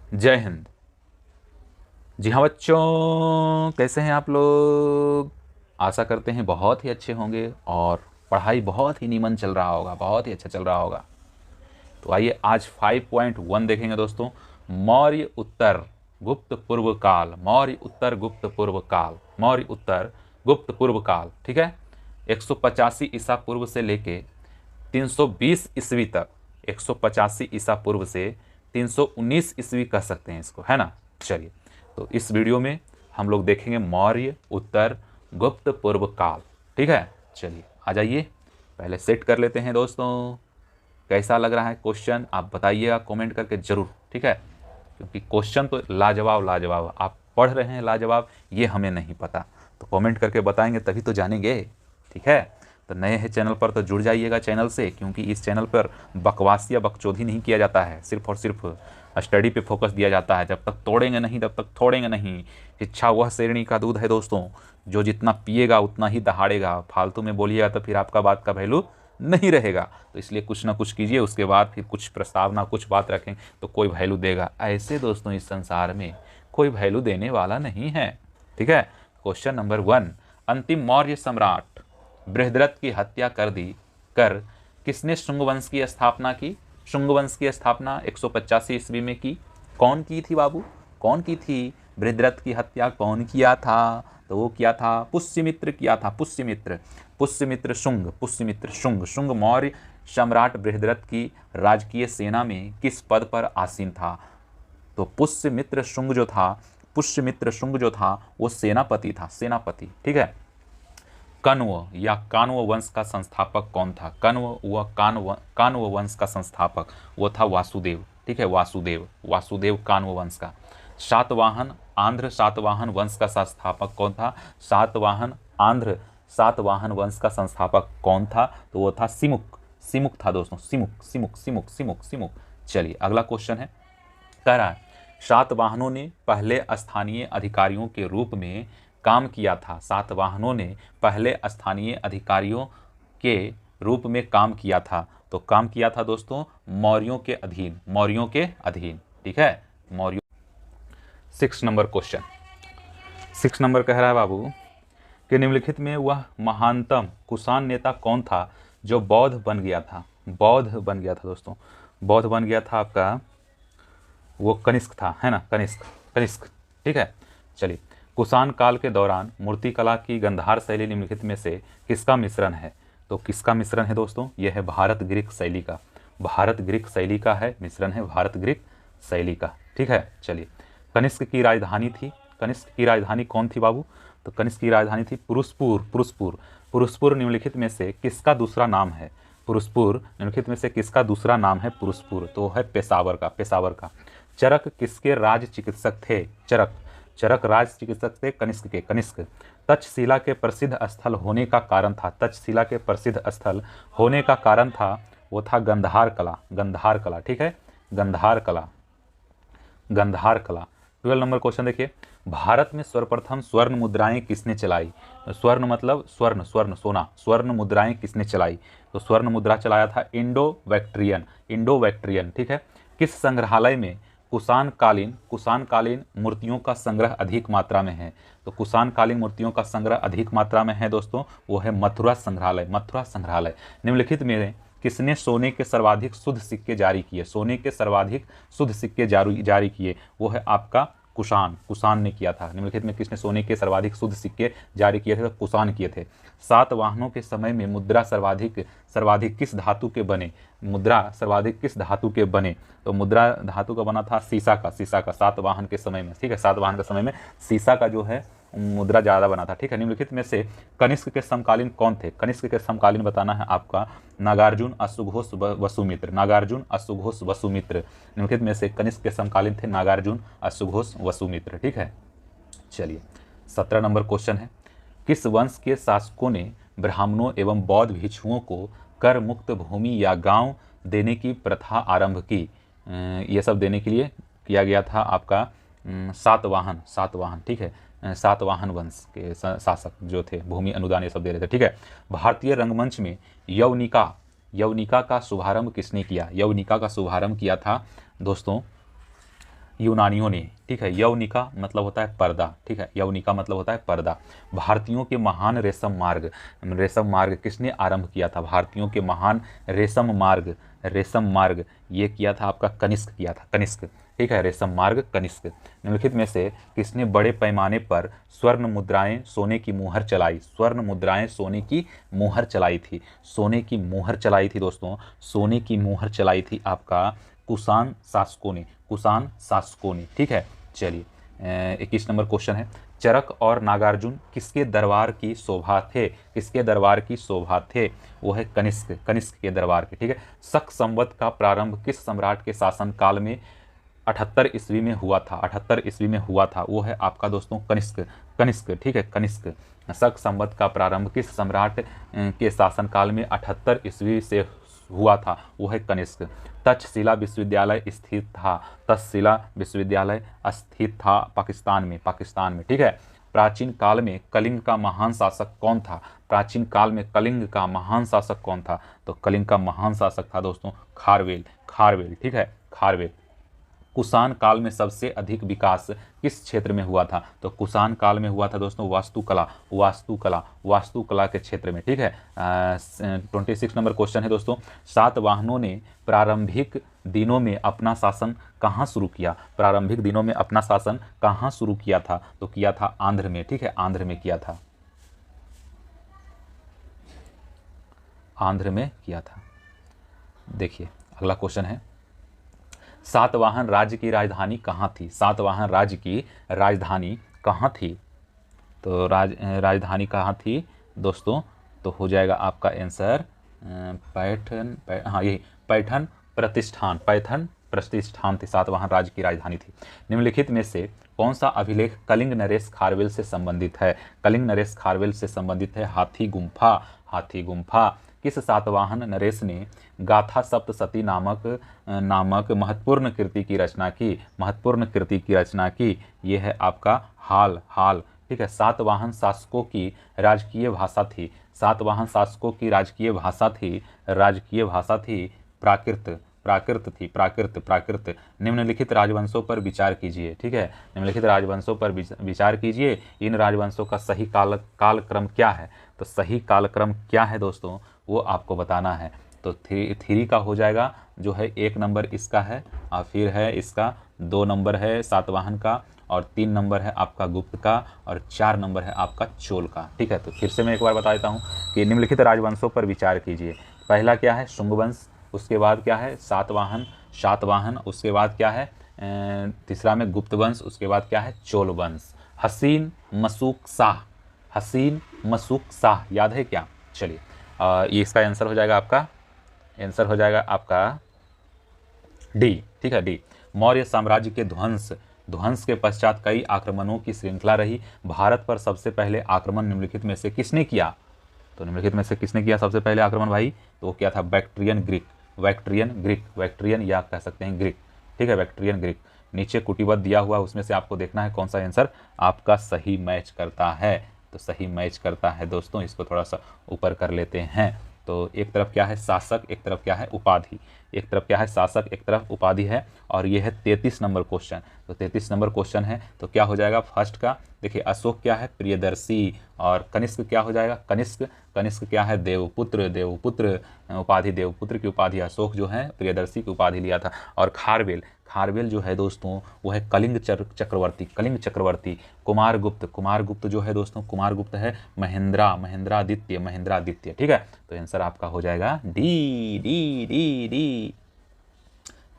जय हिंद। जी हाँ बच्चों, कैसे हैं आप लोग? आशा करते हैं बहुत ही अच्छे होंगे और पढ़ाई बहुत ही नीमन चल रहा होगा, बहुत ही अच्छा चल रहा होगा। तो आइए आज 5.1 देखेंगे दोस्तों। मौर्य उत्तर गुप्त पूर्व काल, मौर्य उत्तर गुप्त पूर्व काल, मौर्य उत्तर गुप्त पूर्व काल। ठीक है, 185 ईसा पूर्व से लेके 320 ईस्वी तक, 185 ईसा पूर्व से 319 ईस्वी कह सकते हैं इसको, है ना। चलिए, तो इस वीडियो में हम लोग देखेंगे मौर्य उत्तर गुप्त पूर्व काल। ठीक है, चलिए आ जाइए, पहले सेट कर लेते हैं दोस्तों। कैसा लग रहा है क्वेश्चन आप बताइएगा कमेंट करके ज़रूर, ठीक है। क्योंकि क्वेश्चन तो लाजवाब लाजवाब, आप पढ़ रहे हैं लाजवाब, ये हमें नहीं पता, तो कमेंट करके बताएंगे तभी तो जानेंगे, ठीक है। तो नए हैं चैनल पर तो जुड़ जाइएगा चैनल से, क्योंकि इस चैनल पर बकवास या बकचोदी नहीं किया जाता है, सिर्फ और सिर्फ स्टडी पे फोकस दिया जाता है। जब तक तोड़ेंगे नहीं तब तक छोड़ेंगे नहीं। शिक्षा वह शेरनी का दूध है दोस्तों, जो जितना पिएगा उतना ही दहाड़ेगा। फालतू में बोलिएगा तो फिर आपका बात का वैल्यू नहीं रहेगा। तो इसलिए कुछ ना कुछ कीजिए, उसके बाद फिर कुछ प्रस्तावना कुछ बात रखें तो कोई वैल्यू देगा। ऐसे दोस्तों इस संसार में कोई वैल्यू देने वाला नहीं है, ठीक है। क्वेश्चन नंबर 1, अंतिम मौर्य सम्राट बृहद्रथ की हत्या कर किसने शुंग वंश की स्थापना की? शुंग वंश की स्थापना 185 ईस्वी में की। कौन की थी बाबू, कौन की थी? बृहद्रथ की हत्या कौन किया था? तो वो किया था पुष्यमित्र किया था, पुष्यमित्र। पुष्यमित्र शुंग, पुष्यमित्र शुंग। शुंग मौर्य सम्राट बृहद्रथ की राजकीय सेना में किस पद पर आसीन था? तो पुष्यमित्र शुंग जो था, पुष्यमित्र शुंग जो था वो सेनापति था, सेनापति, ठीक है। कण्व या काण्व वंश का संस्थापक कौन था? कण्व व काण्व वंश का संस्थापक वो था वासुदेव, ठीक है, वासुदेव, वासुदेव काण्व वंश का। सातवाहन आंध्र सातवाहन वंश का संस्थापक कौन था? सातवाहन आंध्र सातवाहन वंश का संस्थापक कौन था? तो वो था सिमुक, सिमुक था दोस्तों, सिमुक सिमुक सिमुक सिमुक सिमुक। चलिए अगला क्वेश्चन है, कह रहा है सातवाहनों ने पहले स्थानीय अधिकारियों के रूप में काम किया था। सातवाहनों ने पहले स्थानीय अधिकारियों के रूप में काम किया था। तो काम किया था दोस्तों मौर्यों के अधीन, मौर्यों के अधीन, ठीक है, मौर्यों। 6 नंबर क्वेश्चन, 6 नंबर कह रहा है बाबू कि निम्नलिखित में वह महानतम कुषाण नेता कौन था जो बौद्ध बन गया था? बौद्ध बन गया था दोस्तों, बौद्ध बन गया था आपका वो कनिष्क था, है ना, कनिष्क, कनिष्क, ठीक है। चलिए, कुषाण काल के दौरान मूर्तिकला की गंधार शैली निम्नलिखित में से किसका मिश्रण है? तो किसका मिश्रण है दोस्तों? यह है भारत ग्रीक शैली का, भारत ग्रीक शैली का है मिश्रण, है भारत ग्रीक शैली का, ठीक है। चलिए, कनिष्क की राजधानी थी, कनिष्क की राजधानी कौन थी बाबू? तो कनिष्क की राजधानी थी पुरुषपुर, पुरुषपुर। पुरुषपुर निम्नलिखित में से किसका दूसरा नाम है? पुरुषपुर निम्नलिखित में से किसका दूसरा नाम है पुरुषपुर? तो है पेशावर का, पेशावर का। चरक किसके राज चिकित्सक थे? चरक, चरक राज चिकित्सक थे कनिष्क के, कनिष्क। तक्षशिला के प्रसिद्ध स्थल होने का कारण था, तक्षशिला के प्रसिद्ध स्थल होने का कारण था वो था गंधार कला, गंधार कला, ठीक है, गंधार कला, गंधार कला। 12 नंबर क्वेश्चन देखिए, भारत में सर्वप्रथम स्वर्ण मुद्राएं किसने चलाई? स्वर्ण मतलब स्वर्ण, स्वर्ण सोना, स्वर्ण मुद्राएं किसने चलाई? तो स्वर्ण मुद्रा चलाया था इंडो बैक्ट्रियन, इंडो बैक्ट्रियन, ठीक है। किस संग्रहालय में कुषाणकालीन मूर्तियों का संग्रह अधिक मात्रा में है? तो कुषाणकालीन मूर्तियों का संग्रह अधिक मात्रा में है दोस्तों, वो है मथुरा संग्रहालय, मथुरा संग्रहालय। निम्नलिखित में किसने सोने के सर्वाधिक शुद्ध सिक्के जारी किए? सोने के सर्वाधिक शुद्ध सिक्के जारी किए, वो है आपका कुषाण, कुषाण ने किया था। निम्नलिखित में किसने सोने के सर्वाधिक शुद्ध सिक्के जारी किए थे? तो कुषाण किए थे। सातवाहनों के समय में मुद्रा सर्वाधिक सर्वाधिक किस धातु के बने? मुद्रा सर्वाधिक किस धातु के बने? तो मुद्रा धातु का बना था सीसा का, सीसा का, सातवाहन के समय में, ठीक है, सातवाहन के समय में सीसा का जो है मुद्रा ज़्यादा बना था, ठीक है। निम्नलिखित में से कनिष्क के समकालीन कौन थे? कनिष्क के समकालीन बताना है आपका नागार्जुन, अश्वघोष, वसुमित्र, नागार्जुन, अश्वघोष, वसुमित्र। निम्नलिखित में से कनिष्क के समकालीन थे नागार्जुन, अश्वघोष, वसुमित्र, ठीक है। चलिए 17 नंबर क्वेश्चन है, किस वंश के शासकों ने ब्राह्मणों एवं बौद्ध भिक्षुओं को कर मुक्त भूमि या गांव देने की प्रथा आरंभ की? ये सब देने के लिए किया गया था आपका सातवाहन, सातवाहन, ठीक है, सातवाहन वंश के शासक जो थे भूमि अनुदान ये सब दे रहे थे, ठीक है। भारतीय रंगमंच में यवनिका, यवनिका का शुभारंभ किसने किया? यवनिका का शुभारंभ किया था दोस्तों यूनानियों ने, ठीक है। यवनिका मतलब होता है पर्दा, ठीक है, यवनिका मतलब होता है पर्दा। भारतीयों के महान रेशम मार्ग किसने आरंभ किया था? भारतीयों के महान रेशम मार्ग ये किया था आपका कनिष्क किया था, कनिष्क, ठीक है, रेशम मार्ग कनिष्क। निम्नलिखित में से किसने बड़े पैमाने पर स्वर्ण मुद्राएं सोने की मुहर चलाई? स्वर्ण मुद्राएं सोने की मुहर चलाई थी, सोने की मुहर चलाई थी दोस्तों, सोने की मुहर चलाई थी आपका कुषाण शासकों ने, ठीक है। चलिए 21 नंबर क्वेश्चन है, चरक और नागार्जुन किसके दरबार की शोभा थे? किसके दरबार की शोभा थे? वो है कनिष्क के दरबार के, ठीक है। शक संवत का प्रारंभ किस सम्राट के शासन काल में 78 ईस्वी में हुआ था? 78 ईस्वी में हुआ था, वो है आपका दोस्तों कनिष्क, ठीक है, कनिष्क। शक संवत का प्रारंभ किस सम्राट के शासनकाल में 78 ईस्वी से हुआ था? वो है कनिष्क। तक्षशिला विश्वविद्यालय स्थित था पाकिस्तान में, ठीक है। प्राचीन काल में कलिंग का महान शासक कौन था? प्राचीन काल में कलिंग का महान शासक कौन था? तो कलिंग का महान शासक था दोस्तों खारवेल, ठीक है, खारवेल। कुषाण काल में सबसे अधिक विकास किस क्षेत्र में हुआ था? तो कुषाण काल में हुआ था दोस्तों वास्तुकला के क्षेत्र में, ठीक है। 26 नंबर क्वेश्चन है दोस्तों, सातवाहनों ने प्रारंभिक दिनों में अपना शासन कहाँ शुरू किया? प्रारंभिक दिनों में अपना शासन कहाँ शुरू किया था? तो किया था आंध्र में, ठीक है, आंध्र में किया था, आंध्र में किया था। देखिए अगला क्वेश्चन है, सातवाहन राज्य की राजधानी कहाँ थी? सातवाहन राज्य की राजधानी कहाँ थी? तो राजधानी कहाँ थी दोस्तों? तो हो जाएगा आपका आंसर यही पैठन प्रतिष्ठान थी, सातवाहन राज्य की राजधानी थी। निम्नलिखित में से कौन सा अभिलेख कलिंग नरेश खारवेल से संबंधित है? कलिंग नरेश खारवेल से संबंधित है हाथी गुम्फा। किस सातवाहन नरेश ने गाथा सप्तशती नामक महत्वपूर्ण कृति की रचना की? ये है आपका हाल, ठीक है। सातवाहन शासकों की राजकीय भाषा थी प्राकृत। निम्नलिखित राजवंशों पर विचार कीजिए, ठीक है, निम्नलिखित राजवंशों पर विचार कीजिए। इन राजवंशों का सही कालक्रम क्या है? तो सही कालक्रम क्या है दोस्तों, वो आपको बताना है। तो थ्री का हो जाएगा जो है 1 नंबर इसका है, और फिर है इसका 2 नंबर है सातवाहन का, और 3 नंबर है आपका गुप्त का, और 4 नंबर है आपका चोल का, ठीक है। तो फिर से मैं एक बार बता देता हूँ कि निम्नलिखित राजवंशों पर विचार कीजिए। पहला क्या है? शुंग वंश, उसके बाद क्या है? सातवाहन, उसके बाद क्या है? तीसरा में गुप्त वंश, उसके बाद क्या है? चोल वंश। हसीन मसूक शाह याद है क्या? चलिए ये इसका आंसर हो जाएगा आपका डी, ठीक है, डी। मौर्य साम्राज्य के ध्वंस के पश्चात कई आक्रमणों की श्रृंखला रही। भारत पर सबसे पहले आक्रमण निम्नलिखित में से किसने किया? तो निम्नलिखित में से किसने किया सबसे पहले आक्रमण भाई? तो वो क्या था? बैक्ट्रियन या कह सकते हैं ग्रीक, ठीक है, बैक्ट्रियन ग्रीक। नीचे कुटिबद्ध दिया हुआ, उसमें से आपको देखना है कौन सा आंसर आपका सही मैच करता है। तो सही मैच करता है दोस्तों, इसको थोड़ा सा ऊपर कर लेते हैं। तो एक तरफ क्या है? शासक, एक तरफ क्या है? उपाधि। एक तरफ क्या है? शासक, एक तरफ उपाधि है। और ये है 33 नंबर क्वेश्चन। तो 33 नंबर क्वेश्चन है, तो क्या हो जाएगा फर्स्ट का? देखिए अशोक क्या है? प्रियदर्शी। और कनिष्क क्या हो जाएगा? कनिष्क क्या है? देवपुत्र उपाधि, देवपुत्र की उपाधि अशोक जो है प्रियदर्शी की उपाधि लिया था। और खारवेल जो है दोस्तों वो है कलिंग चक्रवर्ती। कुमारगुप्त जो है दोस्तों, कुमारगुप्त है महेंद्रादित्य, ठीक है। तो आंसर आपका हो जाएगा डी।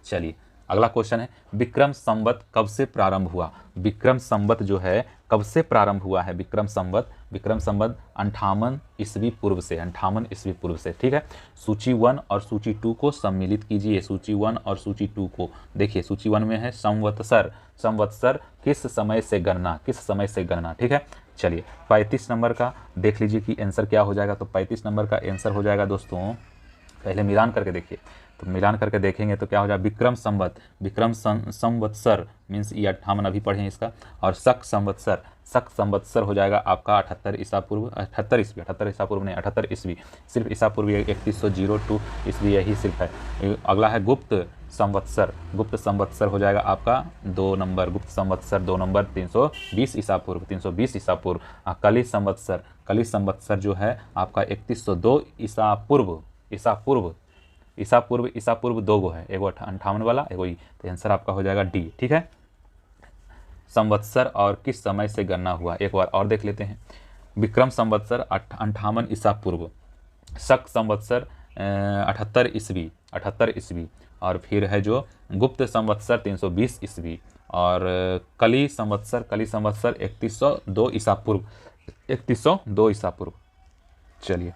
चलिए अगला क्वेश्चन है, विक्रम संवत कब से प्रारंभ हुआ? विक्रम संवत जो है कब से प्रारंभ हुआ है? विक्रम संवत 58 ईस्वी पूर्व से, ठीक है। सूची 1 और सूची 2 को सम्मिलित कीजिए। सूची 1 और सूची 2 को देखिए। सूची 1 में है संवत्सर किस समय से गणना, ठीक है। चलिए 35 नंबर का देख लीजिए कि आंसर क्या हो जाएगा। तो 35 नंबर का आंसर हो जाएगा दोस्तों, पहले मिलान करके देखिए। तो मिलान करके देखेंगे तो क्या हो जाएगा? विक्रम संवत्सर मीन्स ये 58 अभी पढ़े इसका। और शक संवत्सर हो जाएगा आपका 78 ईसा पूर्व, 78 ईस्वी, सिर्फ ईसा पूर्व 3102 ईस्वी, यही सिर्फ है। अगला है संवत्सर, गुप्त संवत्सर हो जाएगा आपका 2 नंबर, गुप्त संवत्सर 2 नंबर 320 ईसा पूर्व, 320 ईसा पूर्व। कली संवत्सर, कली संवत्सर जो है आपका 3102 ईसा पूर्व, ईसा पूर्व, ईसा पूर्व, ईसा पूर्व 2 गो है, एगो 58 वाला एगो ई, तो आंसर आपका हो जाएगा डी। ठीक है, संवत्सर और किस समय से गणना हुआ, एक बार और देख लेते हैं। विक्रम संवत्सर 58 ईसा पूर्व, शक संवत्सर 78 ईस्वी, 78 ईस्वी, और फिर है जो गुप्त संवत्सर 320 ईस्वी, और कली संवत्सर, कली संवत्सर 3102 ईसा पूर्व, 3102 ईसा पूर्व। चलिए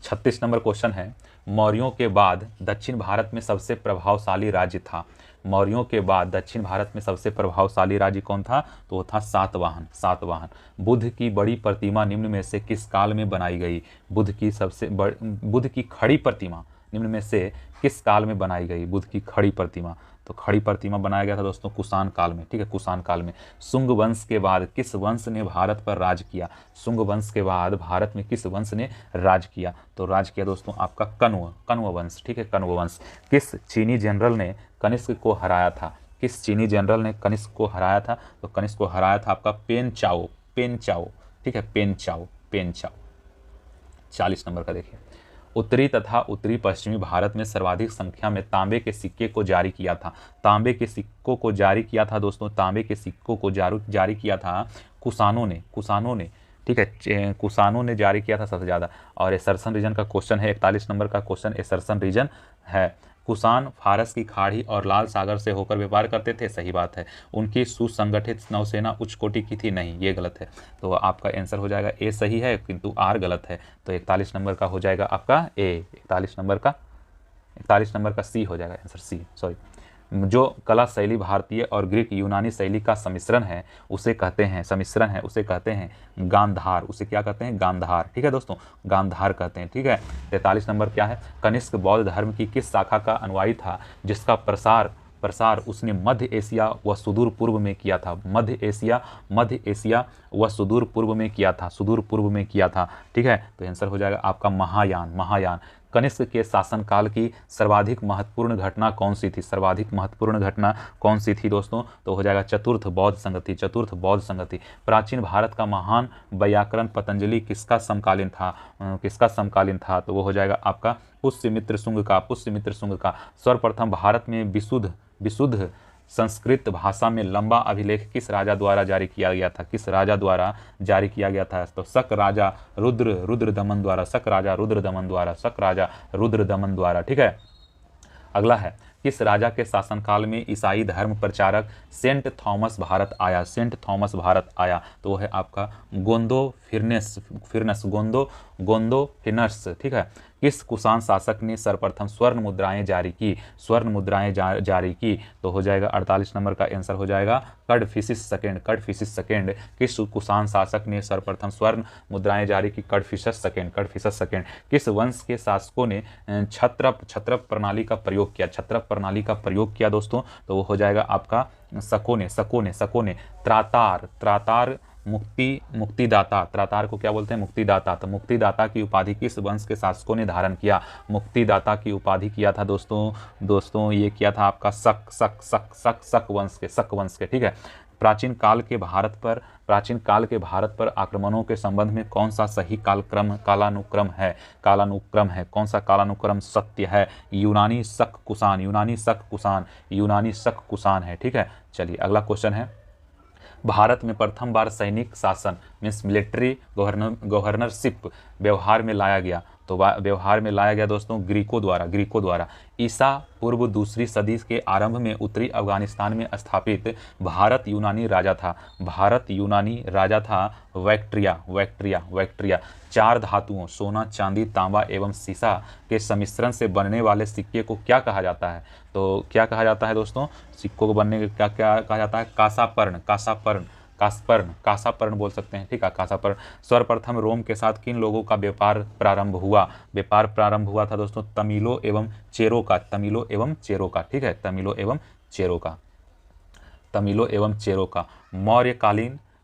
36 नंबर क्वेश्चन है, मौर्यों के बाद दक्षिण भारत में सबसे प्रभावशाली राज्य था। मौर्यों के बाद दक्षिण भारत में सबसे प्रभावशाली राज्य कौन था, तो वो था सातवाहन, सातवाहन। बुद्ध की बड़ी प्रतिमा निम्न में से किस काल में बनाई गई, बुद्ध की खड़ी प्रतिमा निम्न में से किस काल में बनाई गई, बुद्ध की खड़ी प्रतिमा, तो खड़ी प्रतिमा बनाया गया था दोस्तों कुषाण काल में। ठीक है, कुषाण काल में। शुंग वंश के बाद किस वंश ने भारत पर राज किया, शुंग वंश के बाद भारत में किस वंश ने राज किया, तो राज किया दोस्तों आपका कण्व, कण्व वंश। ठीक है, कण्व वंश। किस चीनी जनरल ने कनिष्क को हराया था, किस चीनी जनरल ने कनिष्क को हराया था, तो कनिष्क को हराया था आपका पेन चाओ, पेन चाओ। ठीक है, पेन चाओ, पेन चाओ। 40 नंबर का देखिए, उत्तरी तथा उत्तरी पश्चिमी भारत में सर्वाधिक संख्या में तांबे के सिक्के को जारी किया था। तांबे के सिक्कों को जारी किया था दोस्तों, तांबे के सिक्कों को जारी किया था कुषाणों ने, कुषाणों ने। ठीक है, कुषाणों ने जारी किया था सबसे ज़्यादा। और एसरसन रीजन का क्वेश्चन है, 41 नंबर का क्वेश्चन एसरसन रीजन है। कुषाण फारस की खाड़ी और लाल सागर से होकर व्यापार करते थे, सही बात है। उनकी सुसंगठित नौसेना उच्च कोटि की थी, नहीं, ये गलत है। तो आपका आंसर हो जाएगा ए सही है, किंतु आर गलत है। तो 41 नंबर का हो जाएगा आपका ए, 41 नंबर का सी हो जाएगा आंसर, सी, सॉरी। जो कला शैली भारतीय और ग्रीक यूनानी शैली का सम्मिश्रण है उसे कहते हैं, सम्मिश्रण है उसे कहते हैं गांधार, उसे क्या कहते हैं, गांधार। ठीक है दोस्तों, गांधार कहते हैं। ठीक है, 43 नंबर क्या है, कनिष्क बौद्ध धर्म की किस शाखा का अनुयायी था जिसका प्रसार उसने मध्य एशिया व सुदूर पूर्व में किया था, मध्य एशिया व सुदूर पूर्व में किया था, सुदूर पूर्व में किया था। ठीक है, तो आंसर हो जाएगा आपका महायान, महायान। कनिष्क के शासनकाल की सर्वाधिक महत्वपूर्ण घटना कौन सी थी, सर्वाधिक महत्वपूर्ण घटना कौन सी थी दोस्तों, तो हो जाएगा चतुर्थ बौद्ध संगति, चतुर्थ बौद्ध संगति। प्राचीन भारत का महान वैयाकरण पतंजलि किसका समकालीन था, किसका समकालीन था, तो वो हो जाएगा आपका पुष्यमित्र शुंग का, पुष्यमित्र शुंग का। सर्वप्रथम भारत में विशुद्ध संस्कृत भाषा में लंबा अभिलेख किस राजा द्वारा जारी किया गया था, किस राजा द्वारा जारी किया गया था, तो शक राजा रुद्रदमन द्वारा, शक राजा रुद्रदमन द्वारा, शक राजा रुद्रदमन द्वारा। ठीक है, अगला है, किस राजा के शासनकाल में ईसाई धर्म प्रचारक सेंट थॉमस भारत आया, सेंट थॉमस भारत आया, तो वो है आपका गोंदो फिरनस, गोंदो फिनस। ठीक है, किस कुषाण शासक ने सर्वप्रथम स्वर्ण मुद्राएं जारी की, स्वर्ण मुद्राएं जारी की, तो हो जाएगा 48 नंबर का आंसर हो जाएगा कडफिसिस सेकेंड, कडफिसिस सेकेंड। किस कुषाण शासक ने सर्वप्रथम स्वर्ण मुद्राएं जारी की, कडफिसस सेकेंड, कडफिसस सेकेंड। किस वंश के शासकों ने छत्रप प्रणाली का प्रयोग किया, छत्रप प्रणाली का प्रयोग किया दोस्तों, तो वो हो जाएगा आपका शकों ने। त्रातार मुक्तिदाता, त्रातार को क्या बोलते हैं, मुक्तिदाता। तो मुक्तिदाता की उपाधि किस वंश के शासकों ने धारण किया, मुक्तिदाता की उपाधि किया था दोस्तों ये किया था आपका शक वंश के। ठीक है, प्राचीन काल के भारत पर आक्रमणों के संबंध में कौन सा सही कालानुक्रम है, कौन सा कालानुक्रम सत्य है, यूनानी शक कुषाण है। ठीक है, चलिए अगला क्वेश्चन है, भारत में प्रथम बार सैनिक शासन मीन्स मिलिट्री गवर्नरशिप व्यवहार में लाया गया, तो व्यवहार में लाया गया दोस्तों ग्रीकों द्वारा। ईसा पूर्व दूसरी सदी के आरंभ में उत्तरी अफगानिस्तान में स्थापित भारत यूनानी राजा था वैक्ट्रिया। 4 धातुओं सोना, चांदी, तांबा एवं सीसा के सम्मिश्रण से बनने वाले सिक्के को क्या कहा जाता है, तो क्या कहा जाता है दोस्तों, सिक्कों को बनने का क्या कहा जाता है, कासापर्ण बोल सकते हैं। ठीक है, कासापर्ण। सर्वप्रथम रोम के साथ किन लोगों का व्यापार प्रारंभ हुआ था दोस्तों, तमिलों एवं चेरों का। ठीक है, तमिलों एवं चेरों का।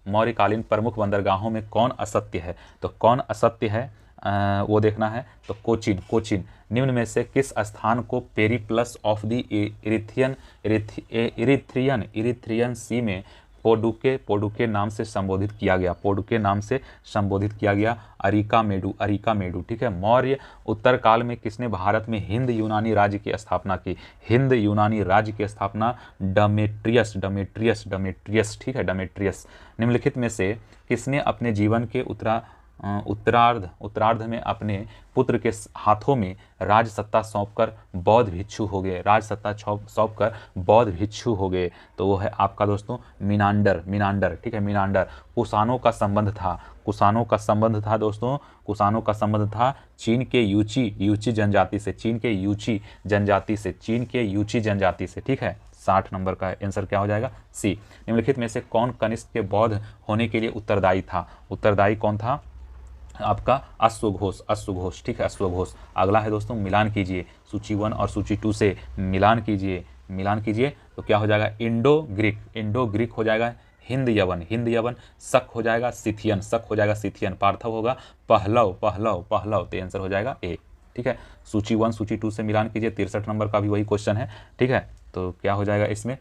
मौर्यकालीन प्रमुख बंदरगाहों में कौन असत्य है, तो कौन असत्य है वो देखना है, तो कोचिन। निम्न में से किस स्थान को पेरिप्लस ऑफ द इरिथ्रियन सी में पोडुके नाम से संबोधित किया गया, पोडुके नाम से संबोधित किया गया? अरिका मेडू, ठीक है। मौर्य उत्तर काल में किसने भारत में हिंद यूनानी राज्य की स्थापना की? हिंद यूनानी राज्य की स्थापना डेमेट्रियस, ठीक है, डेमेट्रियस। निम्नलिखित में से किसने अपने जीवन के उत्तरार्ध में अपने पुत्र के हाथों में राज सत्ता सौंपकर बौद्ध भिक्षु हो गए? राज सत्ता सौंपकर बौद्ध भिक्षु हो गए, तो वो है आपका दोस्तों मीनांडर, ठीक है, मीनांडर। कुषाणों का संबंध था दोस्तों, कुषाणों का संबंध था चीन के यूची जनजाति से, चीन के यूची जनजाति से, ठीक है। 60 नंबर का आंसर क्या हो जाएगा? सी। निम्नलिखित में से कौन कनिष्क के बौद्ध होने के लिए उत्तरदायी था? उत्तरदायी कौन था? आपका अश्वघोष, ठीक है, अश्वघोष। अगला है दोस्तों, मिलान कीजिए सूची 1 और सूची 2 से, मिलान कीजिए तो क्या हो जाएगा? इंडो ग्रीक हो जाएगा हिंद यवन, शक हो जाएगा सिथियन, पार्थव होगा पहलव, तो आंसर हो जाएगा ए, ठीक है। सूची 1 सूची 2 से मिलान कीजिए। 63 नंबर का भी वही क्वेश्चन है, ठीक है। तो क्या हो जाएगा इसमें?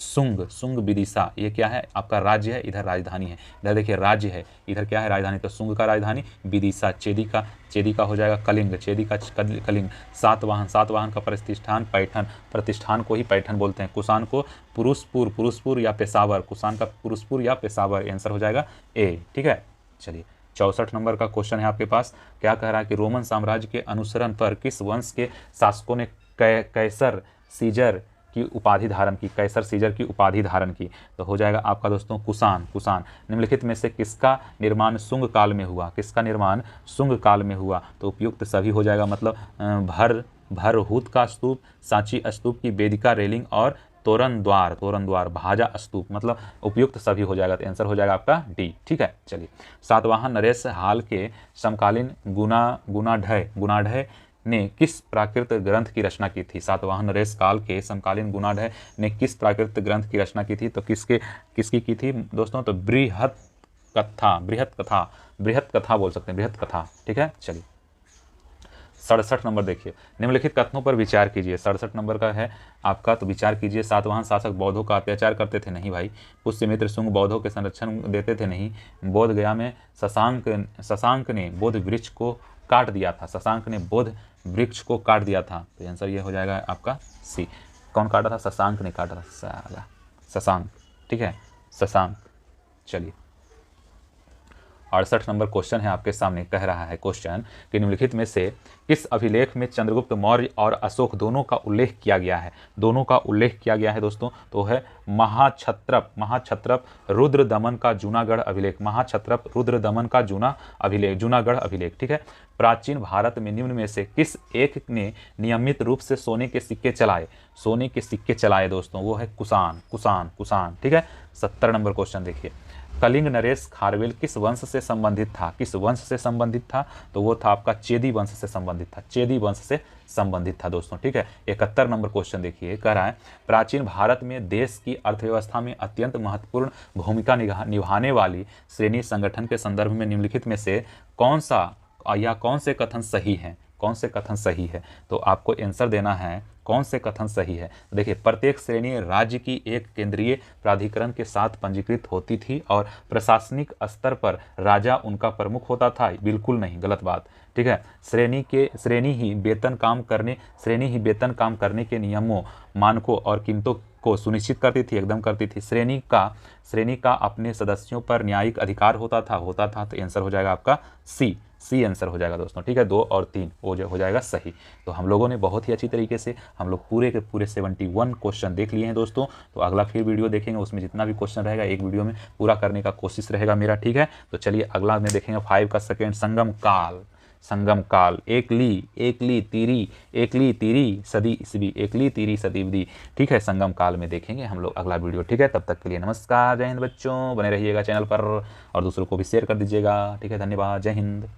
सुंग विदिशा, ये क्या है? आपका राज्य है, इधर राजधानी है। इधर देखिए राज्य है, इधर क्या है? राजधानी। तो सुंग का राजधानी विदिशा। चेदी का हो जाएगा कलिंग, कलिंग। सातवाहन का प्रतिष्ठान पैठन, प्रतिष्ठान को ही पैठन बोलते हैं। कुषाण को पुरुषपुर या पेशावर, कुषाण का पुरुषपुर या पेशावर, आंसर हो जाएगा ए, ठीक है। चलिए 64 नंबर का क्वेश्चन है आपके पास। क्या कह रहा है कि रोमन साम्राज्य के अनुसरण पर किस वंश के शासकों ने कैसर सीजर की उपाधि धारण की? तो हो जाएगा आपका दोस्तों कुषाण। निम्नलिखित में से किसका निर्माण शुंग काल में हुआ? तो उपयुक्त सभी हो जाएगा, मतलब भरहुत का स्तूप, सांची स्तूप की वेदिका रेलिंग और तोरण द्वार भाजा स्तूप, मतलब उपयुक्त सभी हो जाएगा। तो आंसर हो जाएगा आपका डी, ठीक है। चलिए, सातवाहन नरेश हाल के समकालीन गुणाढ़ ने किस प्राकृत ग्रंथ की रचना की थी? सातवाहन नरेश काल के समकालीन गुणाढ़ ने किस प्राकृत ग्रंथ की रचना की थी? तो किसकी की थी दोस्तों? तो बृहत कथा बोल सकते हैं, बृहत कथा, ठीक है। चलिए 67 नंबर देखिए, निम्नलिखित कथनों पर विचार कीजिए। 67 नंबर का है आपका, तो विचार कीजिए। सातवाहन शासक बौद्धों का अत्याचार करते थे? नहीं भाई। पुष्यमित्र शुंग बौद्धों के संरक्षण देते थे? नहीं। बोध गया में शशांक ने बोध वृक्ष को काट दिया था, तो आंसर ये हो जाएगा आपका सी। कौन काटा था? शशांक ने काटा था, शशांक, ठीक है, शशांक। चलिए 68 नंबर क्वेश्चन है आपके सामने। कह रहा है क्वेश्चन कि निम्नलिखित में से किस अभिलेख में चंद्रगुप्त मौर्य और अशोक दोनों का उल्लेख किया गया है? दोस्तों, तो है महाक्षत्रप रुद्रदमन का जूनागढ़ अभिलेख, ठीक है। प्राचीन भारत में निम्न में से किस एक ने नियमित रूप से सोने के सिक्के चलाए दोस्तों? वो है कुषाण, ठीक है। 70 नंबर क्वेश्चन देखिए, कलिंग नरेश खारवेल किस वंश से संबंधित था? तो वो था आपका चेदी वंश से संबंधित था दोस्तों, ठीक है। 71 नंबर क्वेश्चन देखिए, कह रहा है प्राचीन भारत में देश की अर्थव्यवस्था में अत्यंत महत्वपूर्ण भूमिका निभाने वाली श्रेणी संगठन के संदर्भ में निम्नलिखित में से कौन से कथन सही है? तो आपको आंसर देना है कौन से कथन सही है। देखिए, प्रत्येक श्रेणी राज्य की एक केंद्रीय प्राधिकरण के साथ पंजीकृत होती थी और प्रशासनिक स्तर पर राजा उनका प्रमुख होता था? बिल्कुल नहीं, गलत बात, ठीक है। श्रेणी ही वेतन काम करने के नियमों, मानकों और कीमतों को सुनिश्चित करती थी, एकदम करती थी। श्रेणी का अपने सदस्यों पर न्यायिक अधिकार होता था। तो आंसर हो जाएगा आपका सी आंसर हो जाएगा दोस्तों, ठीक है। 2 और 3 हो जाएगा सही। तो हम लोगों ने बहुत ही अच्छी तरीके से हम लोग पूरे के पूरे 71 क्वेश्चन देख लिए हैं दोस्तों। तो अगला फिर वीडियो देखेंगे, उसमें जितना भी क्वेश्चन रहेगा एक वीडियो में पूरा करने का कोशिश रहेगा मेरा, ठीक है। तो चलिए अगला में देखेंगे 5 का सेकेंड संगम काल, एकली तीरी सदी ईस्वी, ठीक है। संगम काल में देखेंगे हम लोग अगला वीडियो, ठीक है। तब तक के लिए नमस्कार, जय हिंद बच्चों, बने रहिएगा चैनल पर और दूसरों को भी शेयर कर दीजिएगा, ठीक है। धन्यवाद, जय हिंद।